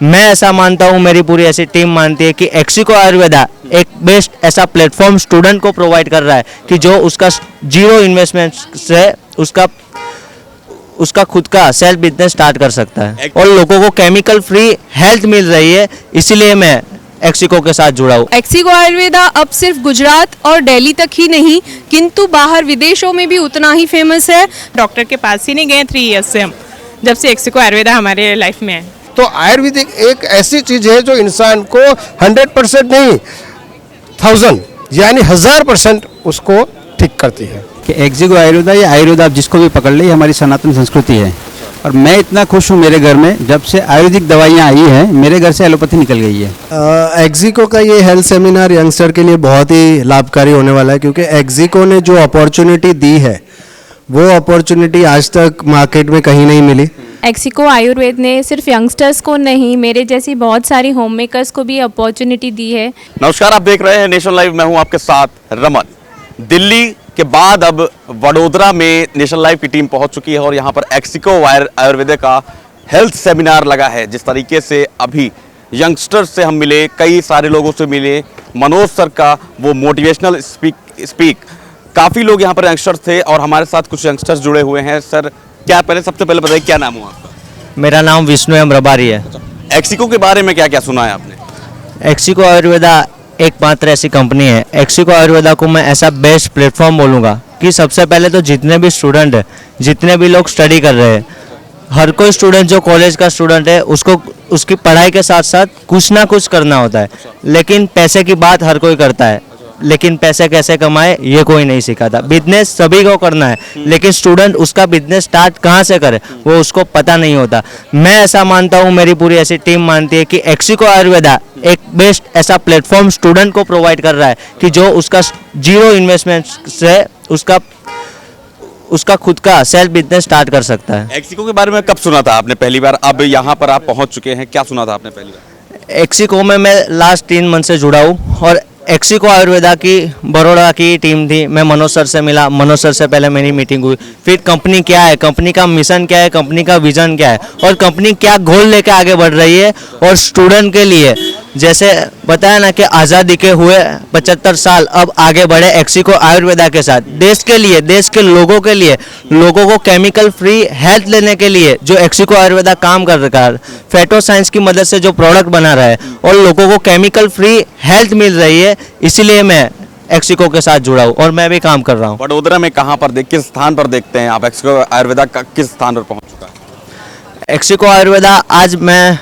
मैं ऐसा मानता हूँ, मेरी पूरी ऐसी टीम मानती है कि एक्सिको आयुर्वेदा एक बेस्ट ऐसा प्लेटफॉर्म स्टूडेंट को प्रोवाइड कर रहा है कि जो उसका जीरो इन्वेस्टमेंट से उसका खुद का सेल्फ बिजनेस स्टार्ट कर सकता है और लोगों को केमिकल फ्री हेल्थ मिल रही है, इसीलिए मैं एक्सिको के साथ जुड़ा हूँ। एक्सिको आयुर्वेदा अब सिर्फ गुजरात और दिल्ली तक ही नहीं किंतु बाहर विदेशों में भी उतना ही फेमस है। डॉक्टर के पास ही नहीं गए 3 इयर्स से हम, जब से एक्सिको आयुर्वेदा हमारे लाइफ में है। तो आयुर्वेदिक एक ऐसी चीज़ है जो इंसान को 100% नहीं 1000 यानी 1000% उसको ठीक करती है। कि एक्सिको आयुर्वेदा या आयुर्वेदा आप जिसको भी पकड़ ले, ये हमारी सनातन संस्कृति है और मैं इतना खुश हूँ मेरे घर में जब से आयुर्वेदिक दवाइयाँ आई हैं, मेरे घर से एलोपैथी निकल गई है। एक्सिको का ये हेल्थ सेमिनार यंगस्टर के लिए बहुत ही लाभकारी होने वाला है, क्योंकि एक्सिको ने जो अपॉर्चुनिटी दी है वो अपॉर्चुनिटी आज तक मार्केट में कहीं नहीं मिली। एक्सिको आयुर्वेद ने सिर्फ यंगस्टर्स को नहीं, मेरे जैसी बहुत सारी होम मेकर्स को भी अपॉर्चुनिटी दी है। नमस्कार, आप देख रहे हैं नेशन लाइव, मैं हूं आपके साथ रमन। दिल्ली के बाद अब वडोदरा में नेशन लाइव की टीम पहुंच चुकी है और यहां पर एक्सिको आयुर्वेदा का हेल्थ सेमिनार लगा है। जिस तरीके से अभी यंगस्टर्स से हम मिले, कई सारे लोगों से मिले, मनोज सर का वो मोटिवेशनल स्पीक काफ़ी लोग यहाँ पर यंगस्टर्स थे और हमारे साथ कुछ यंगस्टर्स जुड़े हुए हैं। सर, क्या सबसे पहले बताइए क्या नाम हुआ आपका? मेरा नाम विष्णु एम रबारी है। एक्सिको के बारे में क्या क्या सुना है आपने? एक्सिको आयुर्वेदा एकमात्र ऐसी कंपनी है, एक्सिको आयुर्वेदा को मैं ऐसा बेस्ट प्लेटफॉर्म बोलूँगा कि सबसे पहले तो जितने भी स्टूडेंट हैं, जितने भी लोग स्टडी कर रहे हैं, हर कोई स्टूडेंट जो कॉलेज का स्टूडेंट है उसको उसकी पढ़ाई के साथ साथ कुछ ना कुछ करना होता है, लेकिन पैसे की बात हर कोई करता है, लेकिन पैसे कैसे कमाए ये कोई नहीं सिखाता। बिजनेस सभी को करना है, लेकिन स्टूडेंट उसका बिजनेस स्टार्ट कहाँ से करे वो उसको पता नहीं होता। मैं ऐसा मानता हूँ, मेरी पूरी ऐसी टीम मानती है कि एक्सिको आयुर्वेदा एक बेस्ट ऐसा प्लेटफॉर्म स्टूडेंट को प्रोवाइड कर रहा है कि जो उसका जीरो इन्वेस्टमेंट से उसका खुद का सेल्फ बिजनेस स्टार्ट कर सकता है। एक्सिको के बारे में कब सुना था आपने पहली बार? अब यहाँ पर आप पहुँच चुके हैं, क्या सुना था आपने पहली बार? एक्सिको में मैं लास्ट 3 मंथ से जुड़ा हूँ और एक्सिको आयुर्वेदा की बड़ौदा की टीम थी। मैं मनोज सर से मिला, मनोज सर से पहले मेरी मीटिंग हुई, फिर कंपनी क्या है, कंपनी का मिशन क्या है, कंपनी का विजन क्या है और कंपनी क्या गोल लेके आगे बढ़ रही है और स्टूडेंट के लिए जैसे बताया ना कि आज़ादी के हुए 75 साल अब आगे बढ़े एक्सिको आयुर्वेदा के साथ, देश के लिए, देश के लोगों के लिए, लोगों को केमिकल फ्री हेल्थ लेने के लिए जो एक्सिको आयुर्वेदा काम कर रहा है, फैटो साइंस की मदद से जो प्रोडक्ट बना रहा है और लोगों को केमिकल फ्री हेल्थ मिल रही है, इसीलिए मैं एक्सिको के साथ जुड़ा हूँ और मैं भी काम कर रहा हूँ। वडोदरा में कहाँ पर किस स्थान पर देखते हैं आप एक्सिको आयुर्वेदा का, किस स्थान पर पहुँच चुका है? एक्सिको आयुर्वेदा आज मैं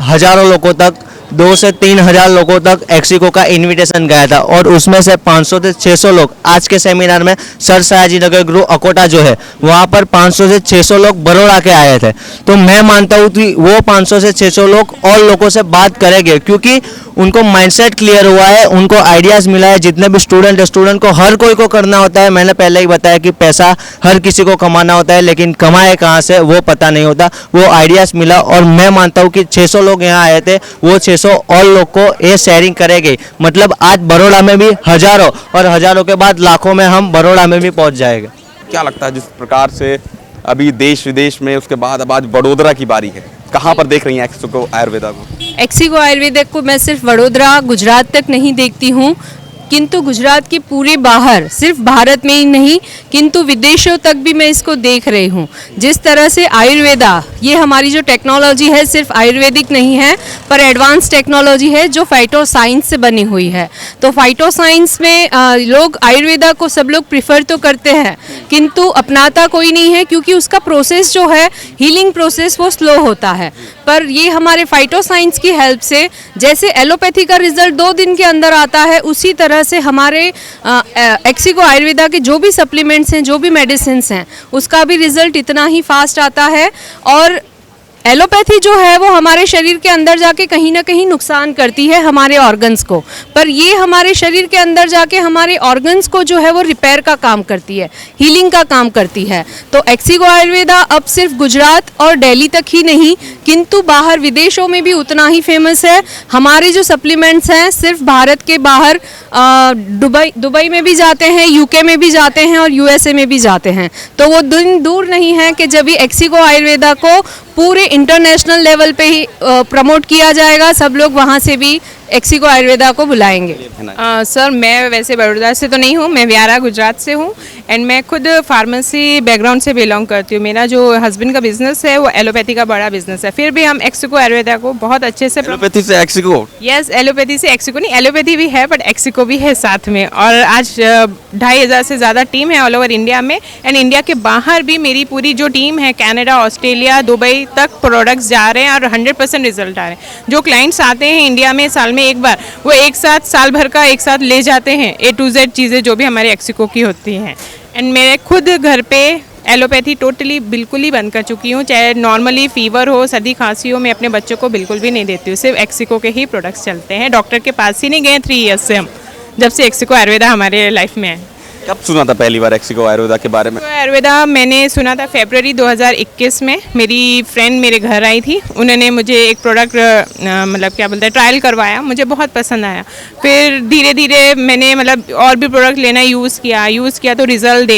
हजारों लोगों तक, 2 से 3 हज़ार लोगों तक एक्सिको का इनविटेशन गया था और उसमें से 500 से 600 लोग आज के सेमिनार में सर सयाजी नगर गुरु अकोटा जो है वहाँ पर 500 से 600 लोग बड़ौदा के आए थे। तो मैं मानता हूँ कि वो 500 से 600 लोग और लोगों से बात करेंगे क्योंकि उनको माइंडसेट क्लियर हुआ है, उनको आइडियाज़ मिला है। जितने भी स्टूडेंट को हर कोई को करना होता है। मैंने पहले ही बताया कि पैसा हर किसी को कमाना होता है, लेकिन कमाए कहाँ से वो पता नहीं होता। वो आइडियाज़ मिला और मैं मानता हूँ कि 600 लोग यहाँ आए थे, वो 600 और लोग को ये शेयरिंग करेंगे। मतलब आज बड़ौदा में भी हजारों और हजारों के बाद लाखों में हम बड़ौदा में भी पहुँच जाएंगे। क्या लगता है जिस प्रकार से अभी देश विदेश में, उसके बाद अब आज वडोदरा की बारी है, कहाँ पर देख रही हैं एक्सिको आयुर्वेदा को? एक्सिको आयुर्वेदा को मैं सिर्फ वडोदरा गुजरात तक नहीं देखती हूँ किंतु गुजरात के पूरे बाहर, सिर्फ भारत में ही नहीं किंतु विदेशों तक भी मैं इसको देख रही हूँ। जिस तरह से आयुर्वेदा, ये हमारी जो टेक्नोलॉजी है सिर्फ आयुर्वेदिक नहीं है पर एडवांस टेक्नोलॉजी है जो फाइटो साइंस से बनी हुई है। तो फाइटो साइंस में लोग आयुर्वेदा को सब लोग प्रिफर तो करते हैं किंतु अपनाता कोई नहीं है क्योंकि उसका प्रोसेस जो है हीलिंग प्रोसेस वो स्लो होता है। पर ये हमारे फाइटो साइंस की हेल्प से, जैसे एलोपैथी का रिजल्ट 2 दिन के अंदर आता है, उसी तरह से हमारे एक्सिको आयुर्वेदा के जो भी सप्लीमेंट्स हैं, जो भी मेडिसिन्स हैं, उसका भी रिजल्ट इतना ही फास्ट आता है। और एलोपैथी जो है वो हमारे शरीर के अंदर जाके कहीं ना कहीं नुकसान करती है हमारे ऑर्गन्स को, पर ये हमारे शरीर के अंदर जाके हमारे ऑर्गन्स को जो है वो रिपेयर का काम करती है, हीलिंग का काम करती है। तो एक्सिको आयुर्वेदा अब सिर्फ गुजरात और दिल्ली तक ही नहीं किंतु बाहर विदेशों में भी उतना ही फेमस है। हमारे जो सप्लीमेंट्स हैं सिर्फ भारत के बाहर दुबई में भी जाते हैं, यूके में भी जाते हैं और यूएसए में भी जाते हैं। तो वो दिन दूर नहीं है कि जब भी एक्सिको आयुर्वेदा को पूरे इंटरनेशनल लेवल पे ही प्रमोट किया जाएगा। सब लोग वहाँ से भी एक्सिको आयुर्वेदा को बुलाएंगे। सर मैं वैसे बड़ौदा से तो नहीं हूँ, मैं व्यारा गुजरात से हूँ एंड मैं खुद फार्मेसी बैकग्राउंड से बिलोंग करती हूँ। मेरा जो हस्बैंड का बिजनेस है वो एलोपैथी का बड़ा बिजनेस है, फिर भी हम एक्सिको आयुर्वेदा को बहुत अच्छे से एलोपैथी से एक्सिको। यस, एलोपैथी से एक्सिको नहीं, एलोपैथी भी है बट एक्सिको भी है साथ में। और आज 2500 से ज़्यादा टीम है ऑल ओवर इंडिया में एंड इंडिया के बाहर भी मेरी पूरी जो टीम है कनाडा, ऑस्ट्रेलिया, दुबई तक प्रोडक्ट्स जा रहे हैं और 100% रिजल्ट आ रहे हैं। जो क्लाइंट्स आते हैं इंडिया में साल में एक बार, वो एक साथ साल भर का एक साथ ले जाते हैं A to Z चीज़ें जो भी हमारे एक्सिको की होती हैं। एंड मेरे खुद घर पे एलोपैथी टोटली बिल्कुल ही बंद कर चुकी हूँ। चाहे नॉर्मली फीवर हो, सर्दी खांसी हो, मैं अपने बच्चों को बिल्कुल भी नहीं देती हूँ। सिर्फ एक्सिको के ही प्रोडक्ट्स चलते हैं। डॉक्टर के पास ही नहीं गए 3 ईयर्स से हम, जब से एक्सिको आयुर्वेदा हमारे लाइफ में है। कब सुना था पहली बार एक्सिको आयुर्वेदा के बारे में? तो आयुर्वेदा मैंने सुना था फरवरी 2021 में। मेरी फ्रेंड मेरे घर आई थी, उन्होंने मुझे एक प्रोडक्ट मतलब क्या बोलते हैं ट्रायल करवाया, मुझे बहुत पसंद आया। फिर धीरे धीरे मैंने मतलब और भी प्रोडक्ट लेना यूज़ किया तो रिज़ल्ट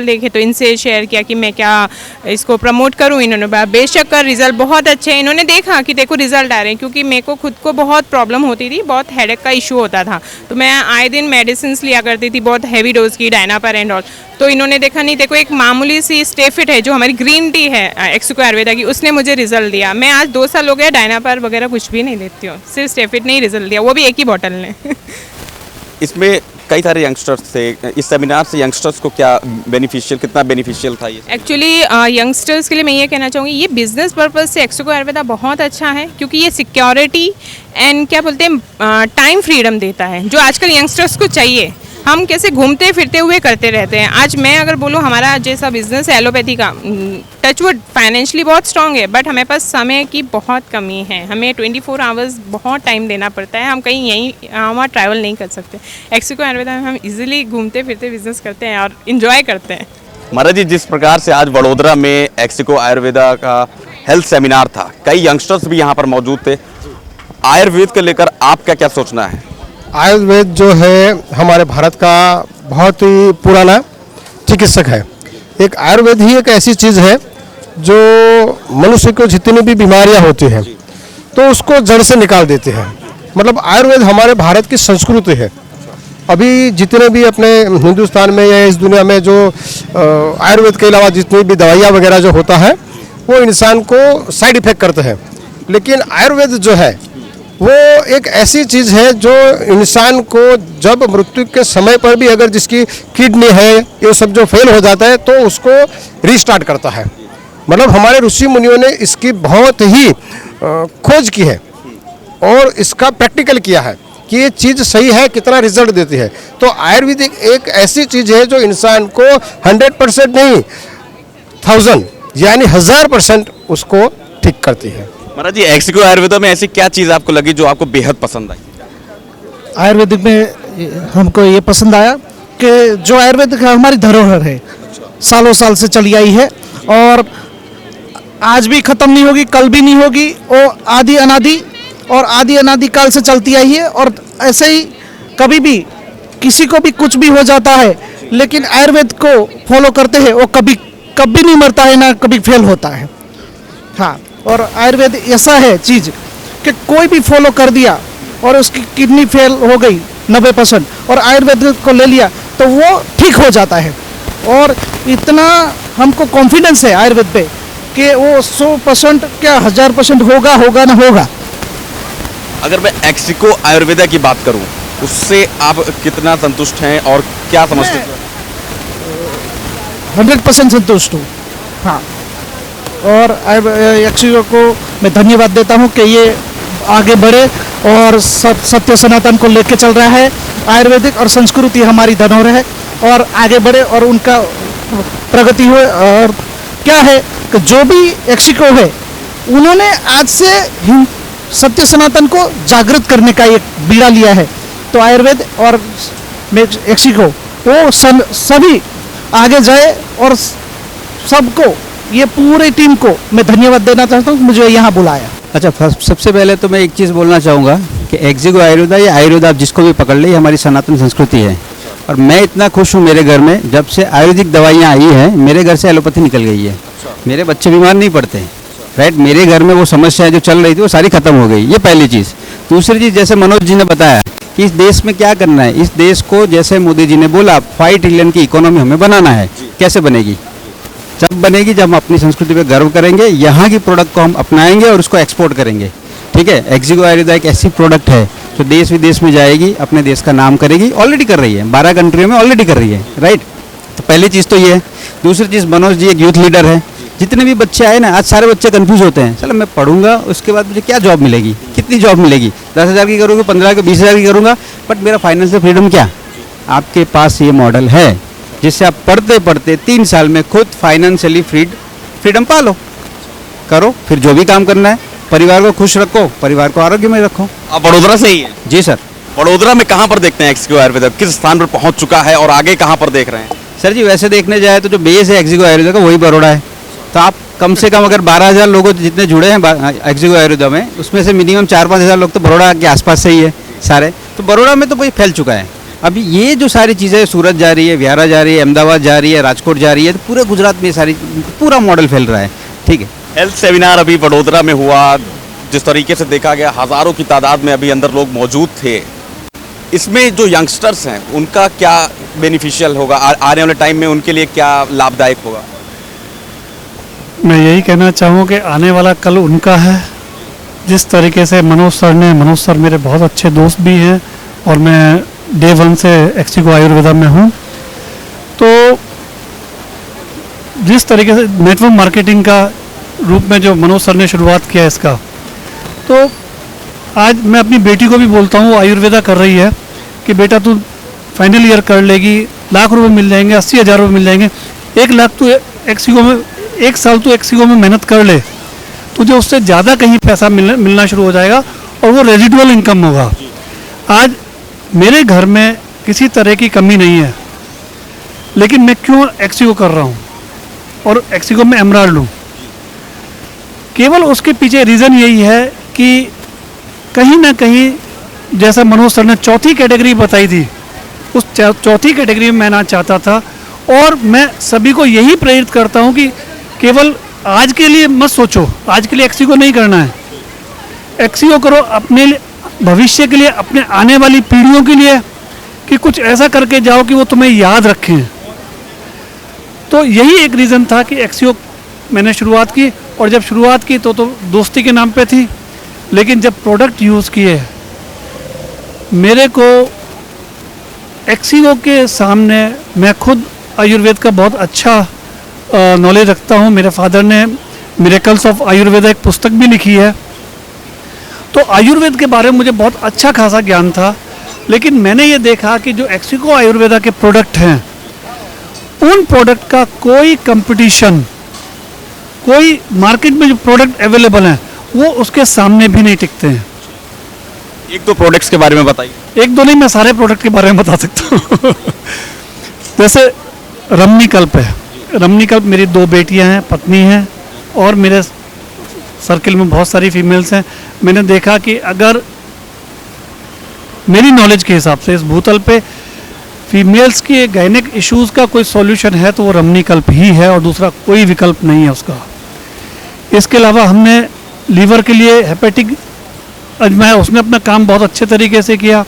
देखे तो इनसे शेयर किया कि मैं क्या इसको प्रमोट करूँ। इन्होंने बोला बेशक कर, रिज़ल्ट बहुत अच्छे हैं। इन्होंने देखा कि देखो रिज़ल्ट आ रहे हैं, क्योंकि मेरे को खुद को बहुत प्रॉब्लम होती थी, बहुत हेडेक का इशू होता था, तो मैं आए दिन मेडिसिन लिया करती थी, बहुत हैवी डोज की, डायनापर एंड ऑल। तो इन्होंने देखा नहीं, देखो एक मामूली सी स्टेफिट है जो हमारी ग्रीन टी है एक्सिको आयुर्वेदा की, उसने मुझे रिजल्ट दिया। मैं आज 2 साल हो गया डायनापर वगैरह कुछ भी नहीं लेती हूँ, सिर्फ स्टेफिट ने ही रिजल्ट दिया, वो भी एक ही बॉटल ने। इसमें कई सारे यंगस्टर्स थे, इस सेमिनार से यंगस्टर्स को क्या बेनिफिशियल, कितना बेनिफिशियल था ये? एक्चुअली यंगस्टर्स के लिए मैं ये कहना चाहूँगी, ये बिजनेस पर्पज़ से एक्सिको आयुर्वेदा बहुत अच्छा है, क्योंकि ये सिक्योरिटी एंड क्या बोलते हैं टाइम फ्रीडम देता है, जो आजकल यंगस्टर्स को चाहिए। हम कैसे घूमते फिरते हुए करते रहते हैं। आज मैं अगर बोलूँ हमारा जैसा बिजनेस है एलोपैथी का, टचवुड फाइनेंशियली बहुत स्ट्रांग है, बट हमें पास समय की बहुत कमी है। हमें 24 आवर्स बहुत टाइम देना पड़ता है, हम कहीं यहीं वहाँ ट्रैवल नहीं कर सकते। एक्सिको आयुर्वेदा में हम इजीली घूमते फिरते बिजनेस करते हैं और इन्जॉय करते हैं। महाराज जी, जिस प्रकार से आज वडोदरा में एक्सिको आयुर्वेदा का हेल्थ सेमिनार था, कई यंगस्टर्स भी यहाँ पर मौजूद थे, आयुर्वेद को लेकर आपका क्या सोचना है? आयुर्वेद जो है हमारे भारत का बहुत ही पुराना चिकित्सक है। एक आयुर्वेद ही एक ऐसी चीज़ है जो मनुष्य को जितनी भी बीमारियां होती हैं तो उसको जड़ से निकाल देती है। मतलब आयुर्वेद हमारे भारत की संस्कृति है। अभी जितने भी अपने हिंदुस्तान में या इस दुनिया में जो आयुर्वेद के अलावा जितनी भी दवाइयाँ वगैरह जो होता है वो इंसान को साइड इफेक्ट करते हैं, लेकिन आयुर्वेद जो है वो एक ऐसी चीज़ है जो इंसान को जब मृत्यु के समय पर भी अगर जिसकी किडनी है ये सब जो फेल हो जाता है तो उसको रीस्टार्ट करता है। मतलब हमारे ऋषि मुनियों ने इसकी बहुत ही खोज की है और इसका प्रैक्टिकल किया है कि ये चीज़ सही है, कितना रिजल्ट देती है। तो आयुर्वेदिक एक ऐसी चीज़ है जो इंसान को 100% नहीं 1000 यानी 1000% उसको ठीक करती है। महाराज जी, एक्सिको आयुर्वेदा में ऐसी क्या चीज़ आपको लगी जो आपको बेहद पसंद आई? आयुर्वेदिक में हमको ये पसंद आया कि जो आयुर्वेदिक हमारी धरोहर है, सालों साल से चली आई है और आज भी ख़त्म नहीं होगी, कल भी नहीं होगी, वो आदि अनादि काल से चलती आई है। और ऐसे ही कभी भी किसी को भी कुछ भी हो जाता है, लेकिन आयुर्वेद को फॉलो करते हैं वो कभी नहीं मरता है, ना कभी फेल होता है। हाँ, और आयुर्वेद ऐसा है चीज़ कि कोई भी फॉलो कर दिया और उसकी किडनी फेल हो गई 90% और आयुर्वेद को ले लिया तो वो ठीक हो जाता है। और इतना हमको कॉन्फिडेंस है आयुर्वेद पे कि वो 100% क्या 1000% होगा ना होगा। अगर मैं एक्सिको आयुर्वेदा की बात करूं, उससे आप कितना संतुष्ट हैं और क्या समझते हैं? 100% संतुष्ट हूँ। हाँ, और एक्सिको को मैं धन्यवाद देता हूँ कि ये आगे बढ़े और सत्य सनातन को लेके चल रहा है। आयुर्वेदिक और संस्कृति हमारी धरोहर है और आगे बढ़े और उनका प्रगति हो। और क्या है कि जो भी एक्सिको है उन्होंने आज से सत्य सनातन को जागृत करने का एक बीड़ा लिया है। तो आयुर्वेद और एक्सिको वो सभी आगे जाए और सबको, ये पूरी टीम को मैं धन्यवाद देना चाहता हूँ मुझे यहाँ बुलाया। अच्छा, सबसे पहले तो मैं एक चीज़ बोलना चाहूँगा कि एक्सिको आयुर्वेदा या आयुर्वेदा आप जिसको भी पकड़ ले, ये हमारी सनातन संस्कृति है। और मैं इतना खुश हूँ, मेरे घर में जब से आयुर्वेदिक दवाइयाँ आई हैं मेरे घर से एलोपैथी निकल गई है। मेरे बच्चे बीमार नहीं पड़ते राइट। मेरे घर में वो समस्याएं जो चल रही थी वो सारी खत्म हो गई, ये पहली चीज़। दूसरी चीज़, जैसे मनोज जी ने बताया कि इस देश में क्या करना है, इस देश को जैसे मोदी जी ने बोला 5 ट्रिलियन की इकोनॉमी हमें बनाना है। कैसे बनेगी? जब बनेगी जब हम अपनी संस्कृति पे गर्व करेंगे, यहाँ की प्रोडक्ट को हम अपनाएंगे और उसको एक्सपोर्ट करेंगे। ठीक है, एक्सिको आयुर्वेदा एक ऐसी प्रोडक्ट है जो देश विदेश में जाएगी, अपने देश का नाम करेगी, ऑलरेडी कर रही है, 12 कंट्रियों में ऑलरेडी कर रही है, राइट। तो पहली चीज़ तो ये है। दूसरी चीज़, मनोज जी एक यूथ लीडर है। जितने भी बच्चे आए ना, आज सारे बच्चे कंफ्यूज होते हैं, चलो मैं पढ़ूंगा उसके बाद मुझे क्या जॉब मिलेगी, कितनी जॉब मिलेगी, 10,000 की करूँगा, 15 की, 20,000 की करूँगा, बट मेरा फाइनेंशियल फ्रीडम क्या? आपके पास ये मॉडल है जिससे आप पढ़ते पढ़ते 3 साल में खुद फाइनेंशियली फ्रीडम पा लो, करो, फिर जो भी काम करना है, परिवार को खुश रखो, परिवार को आरोग्य में रखो। आप बड़ोदरा से ही हैं? जी सर। बड़ोदरा में कहाँ पर देखते हैं एक्सिको आयुर्वेदा, किस स्थान पर पहुंच चुका है और आगे कहाँ पर देख रहे हैं? सर जी, वैसे देखने जाए तो जो बेस है एक्सिको आयुर्वेदा का वही बड़ोड़ा है। तो आप कम से कम अगर 12,000 लोग जितने जुड़े हैं एक्सिको आयुर्वेदा में, उसमें से मिनिमम 4-5 हज़ार लोग तो बड़ोड़ा के आसपास से ही है सारे। तो बड़ोड़ा में तो वही फैल चुका है। अभी ये जो सारी चीज़ें, सूरत जा रही है, बिहार जा रही है, अहमदाबाद जा रही है, राजकोट जा रही है, तो पूरे गुजरात में ये सारी पूरा मॉडल फैल रहा है। ठीक है। हेल्थ सेमिनार अभी बड़ोदरा में हुआ, जिस तरीके से देखा गया हजारों की तादाद में अभी अंदर लोग मौजूद थे। इसमें जो यंगस्टर्स हैं उनका क्या बेनिफिशियल होगा, आने वाले टाइम में उनके लिए क्या लाभदायक होगा? मैं यही कहना चाहूँ कि आने वाला कल उनका है। जिस तरीके से मनोज सर मेरे बहुत अच्छे दोस्त भी हैं और मैं डे 1 से एक्सिको आयुर्वेदा में हूँ। तो जिस तरीके से नेटवर्क मार्केटिंग का रूप में जो मनोज सर ने शुरुआत किया इसका, तो आज मैं अपनी बेटी को भी बोलता हूँ, वो आयुर्वेदा कर रही है, कि बेटा तू फाइनल ईयर कर लेगी, लाख रुपए मिल जाएंगे, 80,000 रुपये मिल जाएंगे, 1 लाख तू एक्सिको में, 1 साल तू एक्सिको में मेहनत कर ले, तुझे उससे ज़्यादा कहीं पैसा मिलना शुरू हो जाएगा और वो रेजिडुअल इनकम होगा। आज मेरे घर में किसी तरह की कमी नहीं है, लेकिन मैं क्यों एक्सिको कर रहा हूँ और एक्सिको में एमराल्ड लूँ? केवल उसके पीछे रीज़न यही है कि कहीं ना कहीं, जैसा मनोज सर ने चौथी कैटेगरी बताई थी, उस चौथी कैटेगरी में मैं ना चाहता था। और मैं सभी को यही प्रेरित करता हूँ कि केवल आज के लिए मत सोचो, आज के लिए एक्सिको नहीं करना है, एक्सिको करो अपने भविष्य के लिए, अपने आने वाली पीढ़ियों के लिए, कि कुछ ऐसा करके जाओ कि वो तुम्हें याद रखें। तो यही एक रीज़न था कि एक्सिको मैंने शुरुआत की। और जब शुरुआत की तो दोस्ती के नाम पे थी, लेकिन जब प्रोडक्ट यूज़ किए, मेरे को एक्सिको के सामने, मैं खुद आयुर्वेद का बहुत अच्छा नॉलेज रखता हूँ। मेरे फादर ने मिरेकल्स ऑफ आयुर्वेदा एक पुस्तक भी लिखी है, तो आयुर्वेद के बारे में मुझे बहुत अच्छा खासा ज्ञान था। लेकिन मैंने ये देखा कि जो एक्सिको आयुर्वेदा के प्रोडक्ट हैं, उन प्रोडक्ट का कोई कंपटीशन, कोई मार्केट में जो प्रोडक्ट अवेलेबल हैं वो उसके सामने भी नहीं टिकते हैं। 1-2 प्रोडक्ट्स के बारे में बताइए। 1-2 नहीं, मैं सारे प्रोडक्ट के बारे में बता सकता हूँ। जैसे रमनीकल्प है। रमनीकल्प, मेरी 2 बेटियां हैं, पत्नी हैं, और मेरे सर्किल में बहुत सारी फीमेल्स हैं। मैंने देखा कि अगर मेरी नॉलेज के हिसाब से इस भूतल पे फीमेल्स के गायनिक इश्यूज़ का कोई सॉल्यूशन है तो वो रमनीकल्प ही है, और दूसरा कोई विकल्प नहीं है उसका। इसके अलावा हमने लीवर के लिए हेपेटिक अजमाया, उसने अपना काम बहुत अच्छे तरीके से किया।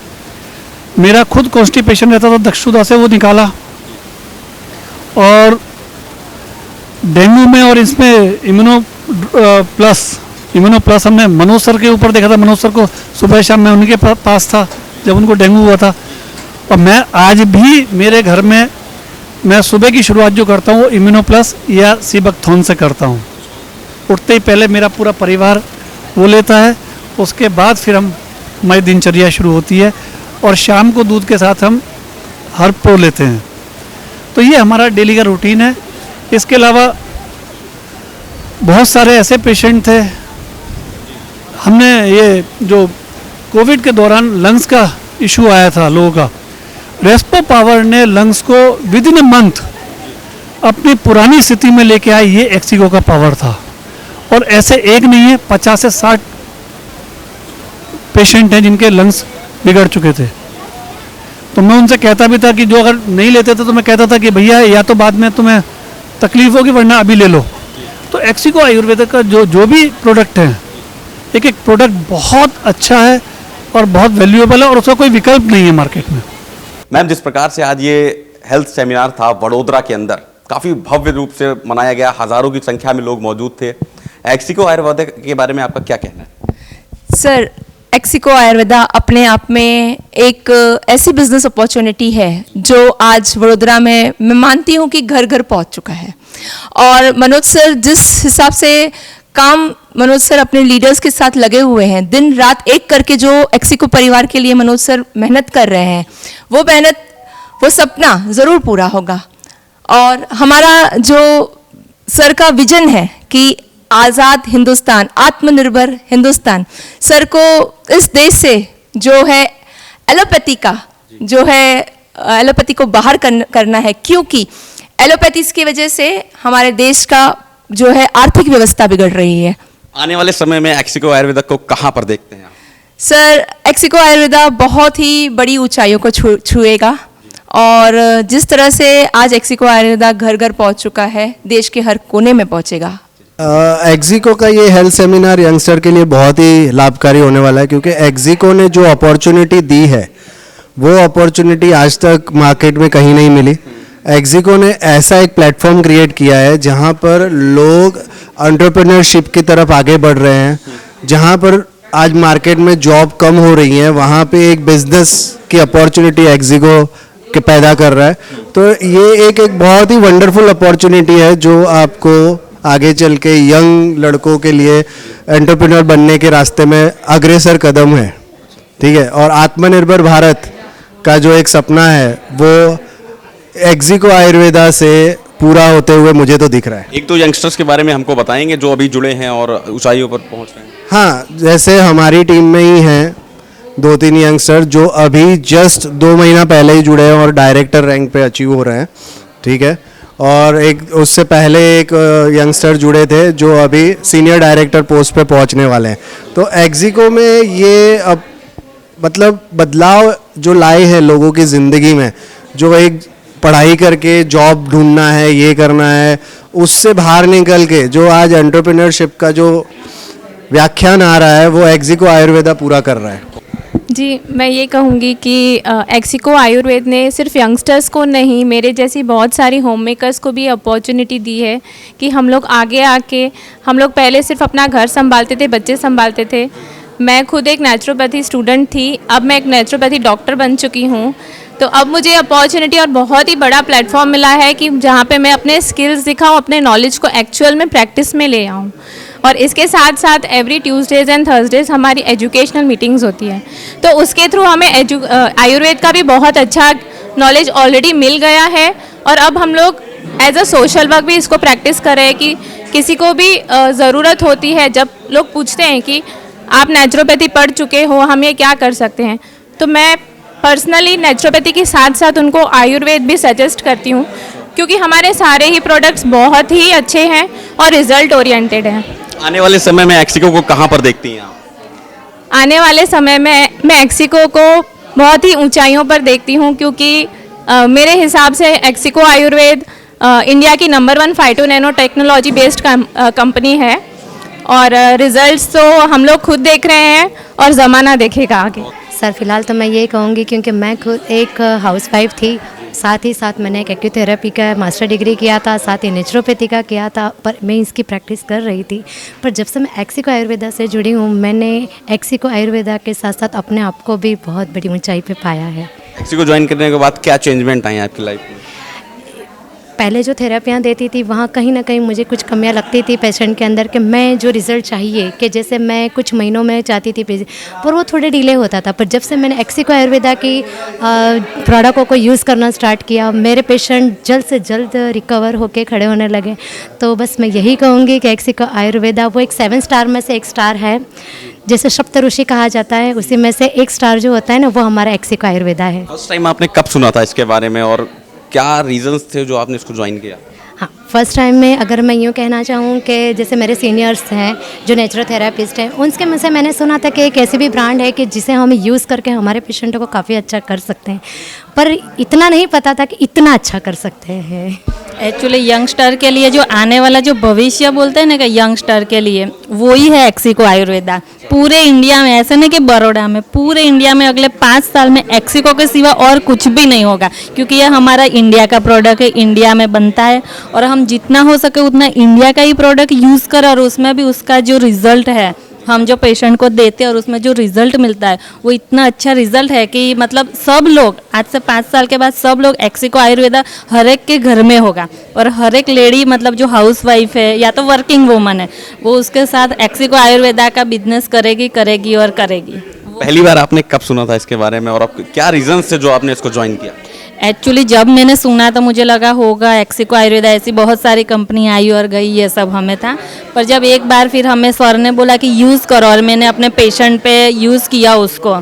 मेरा खुद कॉन्स्टिपेशन रहता था, दक्षुदा से वो निकाला। और डेंगू में और इसमें इम्यूनो प्लस हमने मनोज सर के ऊपर देखा था। मनोज सर को सुबह शाम मैं उनके पास था जब उनको डेंगू हुआ था। और मैं आज भी मेरे घर में, मैं सुबह की शुरुआत जो करता हूँ वो इम्यूनो प्लस या सीबकथॉन से करता हूँ। उठते ही पहले मेरा पूरा परिवार वो लेता है, उसके बाद फिर हमारी दिनचर्या शुरू होती है, और शाम को दूध के साथ हम हर्बो लेते हैं। तो ये हमारा डेली का रूटीन है। इसके अलावा बहुत सारे ऐसे पेशेंट थे, हमने ये जो कोविड के दौरान लंग्स का इशू आया था लोगों का, रेस्पो पावर ने लंग्स को विद इन अ मंथ अपनी पुरानी स्थिति में लेके आया। ये एक्सिको का पावर था। और ऐसे एक नहीं है, 50 से 60 पेशेंट हैं जिनके लंग्स बिगड़ चुके थे। तो मैं उनसे कहता भी था कि जो अगर नहीं लेते थे तो मैं कहता था कि भैया या तो बाद में तुम्हें तकलीफ होगी, वरना अभी ले लो। तो एक्सिको आयुर्वेदिक का जो भी प्रोडक्ट है, एक एक प्रोडक्ट बहुत अच्छा है और बहुत वैल्यूएबल है और उसका कोई विकल्प नहीं है मार्केट में। मैम, जिस प्रकार से आज ये हेल्थ सेमिनार था वडोदरा के अंदर, काफ़ी भव्य रूप से मनाया गया, हज़ारों की संख्या में लोग मौजूद थे। एक्सिको आयुर्वेदिक के बारे में आपका क्या कहना है? सर, एक्सिको आयुर्वेदा अपने आप में एक ऐसी बिजनेस अपॉर्चुनिटी है जो आज वडोदरा में मैं मानती हूँ कि घर घर पहुँच चुका है। और मनोज सर जिस हिसाब से मनोज सर अपने लीडर्स के साथ लगे हुए हैं, दिन रात एक करके जो एक्सिको परिवार के लिए मनोज सर मेहनत कर रहे हैं, वो सपना ज़रूर पूरा होगा। और हमारा जो सर का विजन है कि आज़ाद हिंदुस्तान, आत्मनिर्भर हिंदुस्तान, सर को इस देश से जो है एलोपैथी को बाहर करना है, क्योंकि एलोपैथी की वजह से हमारे देश का जो है आर्थिक व्यवस्था बिगड़ रही है। आने वाले समय में एक्सिको आयुर्वेदिक को कहाँ पर देखते हैं आप? सर, एक्सिको आयुर्वेदा बहुत ही बड़ी ऊंचाइयों को छुएगा और जिस तरह से आज एक्सिको आयुर्वेदा घर घर पहुंच चुका है, देश के हर कोने में पहुंचेगा। एक्सिको का ये हेल्थ सेमिनार यंगस्टर के लिए बहुत ही लाभकारी होने वाला है, क्योंकि एक्सिको ने जो अपॉर्चुनिटी दी है वो अपॉर्चुनिटी आज तक मार्केट में कहीं नहीं मिली। एक्सिको ने ऐसा एक प्लेटफॉर्म क्रिएट किया है जहाँ पर लोग एंटरप्रेन्योरशिप की तरफ आगे बढ़ रहे हैं। जहाँ पर आज मार्केट में जॉब कम हो रही है, वहाँ पे एक बिजनेस की अपॉर्चुनिटी एक्सिको के पैदा कर रहा है। तो ये एक बहुत ही वंडरफुल अपॉर्चुनिटी है जो आपको आगे चल के यंग लड़कों के लिए एंटरप्रेन्योर बनने के रास्ते में अग्रसर कदम है। ठीक है, और आत्मनिर्भर भारत का जो एक सपना है वो एक्सिको आयुर्वेदा से पूरा होते हुए मुझे तो दिख रहा है। एक तो यंगस्टर्स के बारे में हमको बताएंगे जो अभी जुड़े हैं और ऊंचाइयों पर पहुंच रहे हैं। हाँ, जैसे हमारी टीम में ही हैं 2-3 यंगस्टर जो अभी जस्ट 2 महीना पहले ही जुड़े हैं और डायरेक्टर रैंक पे अचीव हो रहे हैं। ठीक है, और एक उससे पहले एक यंगस्टर जुड़े थे जो अभी सीनियर डायरेक्टर पोस्ट पे पहुंचने वाले हैं। तो एक्सिको में ये अब मतलब बदलाव जो लाए हैं लोगों की ज़िंदगी में, जो एक पढ़ाई करके जॉब ढूंढना है, ये करना है, उससे बाहर निकल के जो आज एंटरप्रेन्योरशिप का जो व्याख्यान आ रहा है वो एक्सिको आयुर्वेदा पूरा कर रहा है। जी, मैं ये कहूँगी कि एक्सिको आयुर्वेद ने सिर्फ यंगस्टर्स को नहीं, मेरे जैसी बहुत सारी होम मेकर्स को भी अपॉर्चुनिटी दी है कि हम लोग आगे आके, हम लोग पहले सिर्फ अपना घर संभालते थे, बच्चे संभालते थे। मैं खुद एक नेचुरोपैथी स्टूडेंट थी, अब मैं एक नेचुरोपैथी डॉक्टर बन चुकी हूँ। तो अब मुझे अपॉर्चुनिटी और बहुत ही बड़ा प्लेटफॉर्म मिला है कि जहाँ पे मैं अपने स्किल्स दिखाऊँ, अपने नॉलेज को एक्चुअल में प्रैक्टिस में ले आऊँ। और इसके साथ साथ एवरी ट्यूसडेज एंड थर्सडेज हमारी एजुकेशनल मीटिंग्स होती हैं, तो उसके थ्रू हमें आयुर्वेद का भी बहुत अच्छा नॉलेज ऑलरेडी मिल गया है। और अब हम लोग एज अ सोशल वर्क भी इसको प्रैक्टिस कर रहे हैं कि किसी को भी ज़रूरत होती है, जब लोग पूछते हैं कि आप नेचुरोपैथी पढ़ चुके हो, हम ये क्या कर सकते हैं, तो मैं पर्सनली नेचुरोपैथी के साथ साथ उनको आयुर्वेद भी सजेस्ट करती हूँ, क्योंकि हमारे सारे ही प्रोडक्ट्स बहुत ही अच्छे हैं और रिजल्ट ओरिएंटेड हैं। आने वाले समय में एक्सिको को कहाँ पर देखती हैं आप? आने वाले समय में मैं एक्सिको को बहुत ही ऊंचाइयों पर देखती हूँ, क्योंकि मेरे हिसाब से एक्सिको आयुर्वेद इंडिया की number 1 phyto nano technology based company है और रिजल्ट्स तो हम लोग खुद देख रहे हैं और ज़माना देखेगा आगे। सर, फिलहाल तो मैं ये कहूँगी क्योंकि मैं खुद एक हाउसवाइफ थी, साथ ही साथ मैंने एक एक्यूथेरेपी का मास्टर डिग्री किया था, साथ ही नेचुरोपैथी का किया था, पर मैं इसकी प्रैक्टिस कर रही थी। पर जब से मैं एक्सिको आयुर्वेदा से जुड़ी हूँ, मैंने एक्सिको आयुर्वेदा के साथ साथ अपने आप को भी बहुत बड़ी ऊंचाई पे पाया है। एक्सिको ज्वाइन करने के बाद क्या चेंजमेंट आई आपकी लाइफ में? पहले जो थेरेपियाँ देती थी वहाँ कहीं ना कहीं मुझे कुछ कमियाँ लगती थी पेशेंट के अंदर, कि मैं जो रिज़ल्ट चाहिए कि जैसे मैं कुछ महीनों में चाहती थी, पर वो थोड़े डिले होता था। पर जब से मैंने एक्सिको आयुर्वेदा की प्रोडक्टों को यूज़ करना स्टार्ट किया, मेरे पेशेंट जल्द से जल्द रिकवर होके खड़े होने लगे। तो बस मैं यही कहूँगी कि एक्सिको आयुर्वेदा वो एक 7 स्टार में से एक स्टार है। जैसे सप्तऋषि कहा जाता है, उसी में से एक स्टार जो होता है ना, वो हमारा एक्सिको आयुर्वेदा है। फर्स्ट टाइम आपने कब सुना था इसके बारे में और क्या रीजंस थे जो आपने इसको ज्वाइन किया? हाँ, फर्स्ट टाइम में अगर मैं यूँ कहना चाहूँ कि जैसे मेरे सीनियर्स हैं जो नेचुरोथेरापिस्ट हैं, उनके मुझ से मैंने सुना था कि एक ऐसी भी ब्रांड है कि जिसे हम यूज़ करके हमारे पेशेंटों को काफ़ी अच्छा कर सकते हैं। पर इतना नहीं पता था कि इतना अच्छा कर सकते हैं। एक्चुअली यंगस्टर के लिए जो आने वाला जो भविष्य बोलते हैं ना कि यंगस्टर के लिए वो ही है एक्सिको आयुर्वेदा। पूरे इंडिया में, ऐसे नहीं कि बड़ौदा में, पूरे इंडिया में अगले 5 साल में एक्सिको के सिवा और कुछ भी नहीं होगा, क्योंकि ये हमारा इंडिया का प्रोडक्ट है, इंडिया में बनता है और हम जितना हो सके उतना इंडिया का ही प्रोडक्ट यूज़ करें और उसमें भी उसका जो रिज़ल्ट है हम जो पेशेंट को देते हैं और उसमें जो रिज़ल्ट मिलता है वो इतना अच्छा रिज़ल्ट है कि मतलब सब लोग आज से 5 साल के बाद सब लोग एक्सिको आयुर्वेदा हर एक के घर में होगा और हर एक लेडी मतलब जो हाउस वाइफ है या तो वर्किंग वूमन है वो उसके साथ एक्सिको आयुर्वेदा का बिजनेस करेगी और करेगी। पहली बार आपने कब सुना था इसके बारे में और आप क्या रीजन से जो आपने इसको ज्वाइन किया? एक्चुअली जब मैंने सुना तो मुझे लगा होगा एक्सिको आयुर्वेदा, ऐसी बहुत सारी कंपनी आई और गई, ये सब हमें था। पर जब एक बार फिर हमें सर ने बोला कि यूज़ करो और मैंने अपने पेशेंट पे यूज़ किया उसको,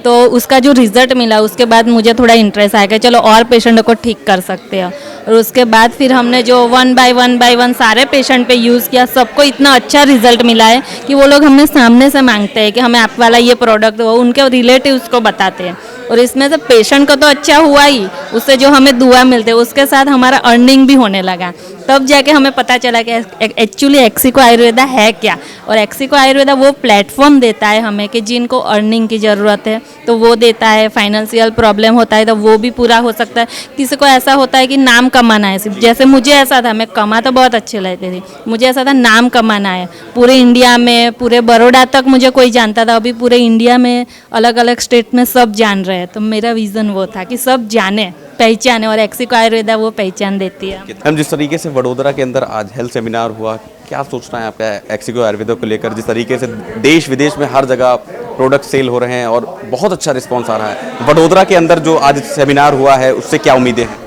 तो उसका जो रिज़ल्ट मिला उसके बाद मुझे थोड़ा इंटरेस्ट आया कि चलो और पेशेंटों को ठीक कर सकते हैं। और उसके बाद फिर हमने जो 1 बाय 1 सारे पेशेंट पे यूज़ किया, सबको इतना अच्छा रिज़ल्ट मिला है कि वो लोग हमें सामने से मांगते हैं कि हमें आप वाला ये प्रोडक्ट हो, उनके रिलेटिव्स को बताते हैं और इसमें से पेशेंट को तो अच्छा हुआ ही, उससे जो हमें दुआ मिलते हैं उसके साथ हमारा अर्निंग भी होने लगा। तब जाके हमें पता चला कि एक्चुअली एक्सिको आयुर्वेदा है क्या, और एक्सिको आयुर्वेदा वो प्लेटफॉर्म देता है हमें कि जिनको अर्निंग की ज़रूरत है तो वो देता है, फाइनेंशियल प्रॉब्लम होता है तो वो भी पूरा हो सकता है। किसी को ऐसा होता है कि नाम कमाना है सिर्फ, जैसे मुझे ऐसा था, मैं कमा तो बहुत अच्छे लेती थी, मुझे ऐसा था नाम कमाना है पूरे इंडिया में, पूरे बड़ौदा तक मुझे कोई जानता था, अभी पूरे इंडिया में अलग अलग स्टेट में सब जान रहे हैं। तो मेरा विज़न वो था कि सब जाने, पहचाने, और एक्सिको आयुर्वेदा वो पहचान देती है। हम जिस तरीके से वडोदरा के अंदर आज हेल्थ सेमिनार हुआ, क्या सोचना है आपका एक्सिको आयुर्वेदा को लेकर? जिस तरीके से देश विदेश में हर जगह प्रोडक्ट सेल हो रहे हैं और बहुत अच्छा रिस्पॉन्स आ रहा है, वडोदरा के अंदर जो आज सेमिनार हुआ है उससे क्या उम्मीदें हैं?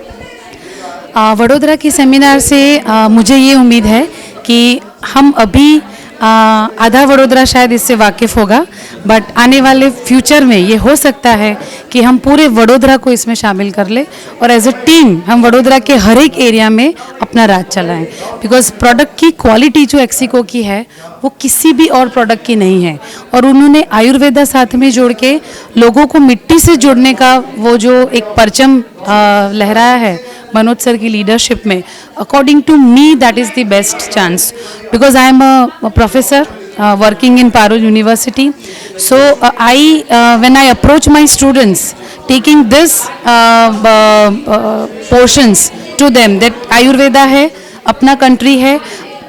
वडोदरा की सेमिनार से मुझे ये उम्मीद है कि हम अभी आधा वडोदरा शायद इससे वाकिफ़ होगा, बट आने वाले फ्यूचर में ये हो सकता है कि हम पूरे वडोदरा को इसमें शामिल कर ले और एज अ टीम हम वडोदरा के हर एक एरिया में अपना राज चलाएं, बिकॉज प्रोडक्ट की क्वालिटी जो एक्सिको की है वो किसी भी और प्रोडक्ट की नहीं है। और उन्होंने आयुर्वेदा साथ में जोड़ के लोगों को मिट्टी से जोड़ने का वो जो एक परचम लहराया है मनोज सर की लीडरशिप में, according to me that is the best chance, because I am a professor working in Parul University. So when I approach my students, taking this portions to them that Ayurveda है, अपना country है,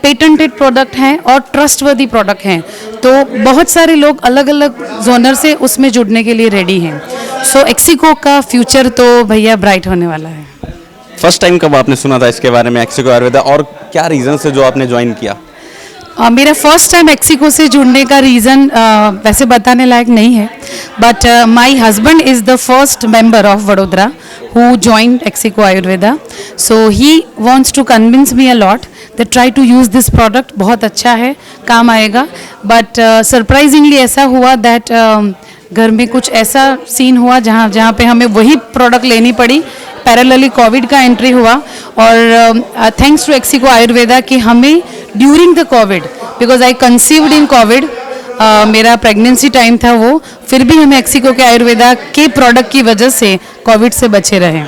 patented product हैं और trustworthy product हैं, तो बहुत सारे लोग अलग अलग जोनर से उसमें जुड़ने के लिए रेडी हैं। सो एक्सिको का फ्यूचर तो भैया ब्राइट होने वाला है। फर्स्ट टाइम कब आपने सुना था इसके बारे में एक्सिको आयुर्वेदा, और क्या रीज़न से जो आपने ज्वाइन किया? मेरा फर्स्ट टाइम एक्सिको से जुड़ने का रीज़न वैसे बताने लायक नहीं है, but my husband is the first member of Vadodara who joined एक्सिको Ayurveda, so he wants to convince me a lot that try to use this product, बहुत अच्छा है, काम आएगा। बट सरप्राइजिंगली ऐसा हुआ दैट घर में कुछ ऐसा सीन हुआ जहाँ पे हमें वही प्रोडक्ट लेनी पड़ी, पैरेलली कोविड का एंट्री हुआ और थैंक्स टू एक्सिको आयुर्वेदा कि हमें during the Covid, because I conceived in Covid, मेरा प्रेगनेंसी टाइम था वो, फिर भी हमें एक्सिको के आयुर्वेदा के प्रोडक्ट की वजह से कोविड से बचे रहे।